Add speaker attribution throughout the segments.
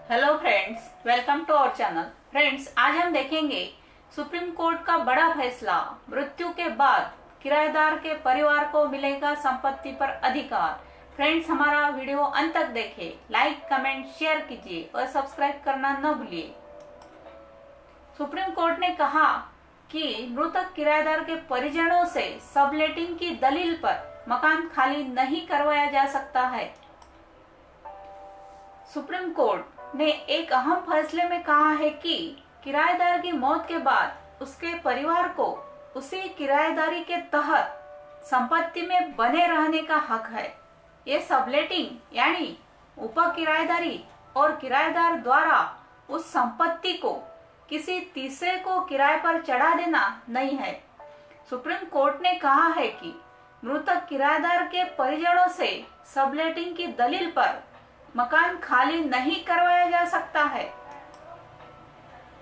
Speaker 1: Hello friends, welcome to our channel. Friends, आज हम देखेंगे सुप्रीम कोर्ट का बड़ा फैसला। मृत्यु के बाद किराएदार के परिवार को मिलेगा संपत्ति पर अधिकार। फ्रेंड्स, हमारा वीडियो अंत तक देखें, लाइक कमेंट शेयर कीजिए और सब्सक्राइब करना न भूलिए। सुप्रीम कोर्ट ने कहा कि मृतक किराएदार के परिजनों से सबलेटिंग की दलील पर मकान खाली नहीं करवाया जा सकता है। सुप्रीम कोर्ट ने एक अहम फैसले में कहा है कि किराएदार की मौत के बाद उसके परिवार को उसी किराएदारी के तहत संपत्ति में बने रहने का हक है। ये सबलेटिंग यानी उप किराएदारी और किराएदार द्वारा उस संपत्ति को किसी तीसरे को किराए पर चढ़ा देना नहीं है। सुप्रीम कोर्ट ने कहा है कि मृतक किराएदार के परिजनों से सबलेटिंग की दलील पर मकान खाली नहीं करवाया जा सकता है।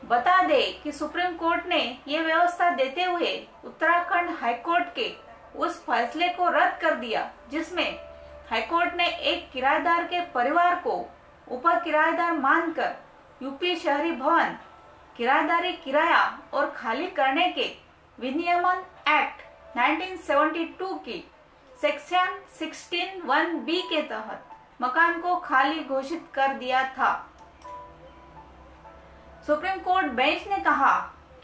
Speaker 1: बता दे कि सुप्रीम कोर्ट ने ये व्यवस्था देते हुए उत्तराखंड हाईकोर्ट के उस फैसले को रद्द कर दिया, जिसमें हाईकोर्ट ने एक किराएदार के परिवार को उप किराएदार मानकर यूपी शहरी भवन किराएदारी किराया और खाली करने के विनियमन एक्ट 1972 की सेक्शन 16(1)(b) के तहत मकान को खाली घोषित कर दिया था। सुप्रीम कोर्ट बेंच ने कहा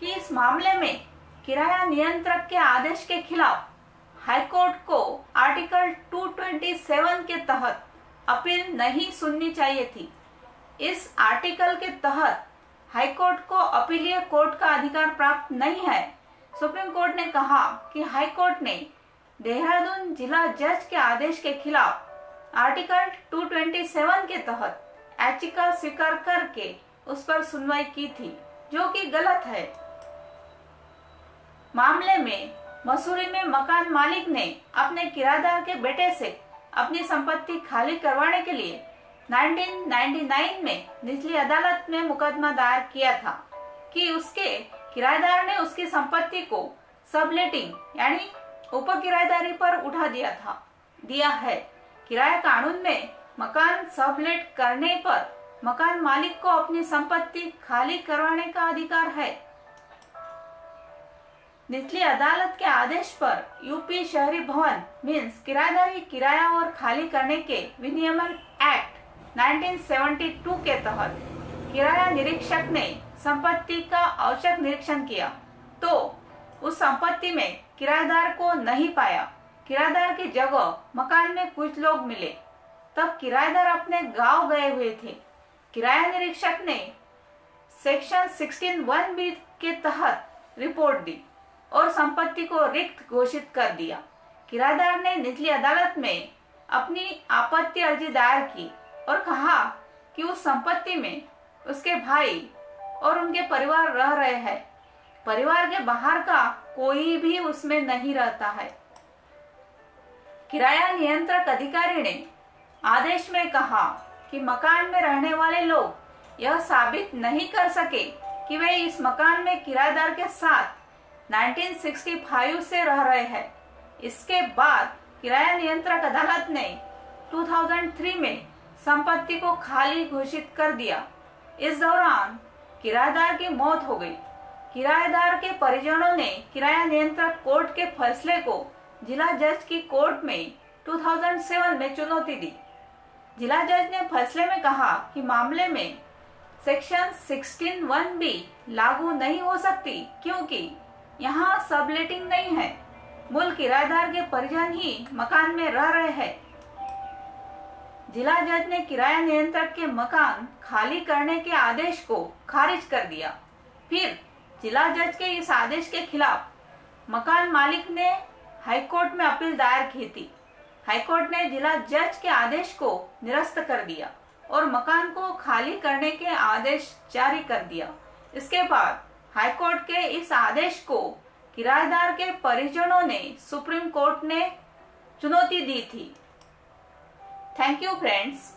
Speaker 1: कि इस मामले में किराया नियंत्रक के आदेश के खिलाफ हाईकोर्ट को आर्टिकल 227 के तहत अपील नहीं सुननी चाहिए थी। इस आर्टिकल के तहत हाईकोर्ट को अपीलीय कोर्ट का अधिकार प्राप्त नहीं है। सुप्रीम कोर्ट ने कहा कि हाईकोर्ट ने देहरादून जिला जज के आदेश के खिलाफ आर्टिकल 227 के तहत याचिका स्वीकार करके उस पर सुनवाई की थी, जो कि गलत है। मामले में मसूरी में मकान मालिक ने अपने किराएदार के बेटे से अपनी संपत्ति खाली करवाने के लिए 1999 में निचली अदालत में मुकदमा दायर किया था कि उसके किराएदार ने उसकी संपत्ति को सबलेटिंग यानी उप किराएदारी पर उठा दिया है। किराया कानून में मकान सबलेट करने पर मकान मालिक को अपनी संपत्ति खाली करवाने का अधिकार है। निचली अदालत के आदेश पर यूपी शहरी भवन मीन्स किराएदारी किराया और खाली करने के विनियमन एक्ट 1972 के तहत किराया निरीक्षक ने संपत्ति का औचक निरीक्षण किया तो उस संपत्ति में किराएदार को नहीं पाया। किराएदार की जगह मकान में कुछ लोग मिले। तब किराएदार अपने गांव गए हुए थे। किराया निरीक्षक ने सेक्शन 16(1)(b) के तहत रिपोर्ट दी और संपत्ति को रिक्त घोषित कर दिया। किराएदार ने निचली अदालत में अपनी आपत्ति अर्जी दायर की और कहा कि उस संपत्ति में उसके भाई और उनके परिवार रह रहे हैं। परिवार के बाहर का कोई भी उसमें नहीं रहता है। किराया नियंत्रक अधिकारी ने आदेश में कहा कि मकान में रहने वाले लोग यह साबित नहीं कर सके कि वे इस मकान में किराएदार के साथ 1965 से रह रहे हैं। इसके बाद किराया नियंत्रक अदालत ने 2003 में संपत्ति को खाली घोषित कर दिया। इस दौरान किराएदार की मौत हो गई। किराएदार के परिजनों ने किराया नियंत्रक कोर्ट के फैसले को जिला जज की कोर्ट में 2007 में चुनौती दी। जिला जज ने फैसले में कहा कि मामले में सेक्शन 16(1)(b) लागू नहीं हो सकती, क्योंकि यहाँ सबलेटिंग नहीं है। मूल किराएदार के परिजन ही मकान में रह रहे हैं। जिला जज ने किराया नियंत्रक के मकान खाली करने के आदेश को खारिज कर दिया। फिर जिला जज के इस आदेश के खिलाफ मकान मालिक ने हाईकोर्ट में अपील दायर की थी। हाईकोर्ट ने जिला जज के आदेश को निरस्त कर दिया और मकान को खाली करने के आदेश जारी कर दिया। इसके बाद हाईकोर्ट के इस आदेश को किराएदार के परिजनों ने सुप्रीम कोर्ट ने चुनौती दी थी। Thank you friends.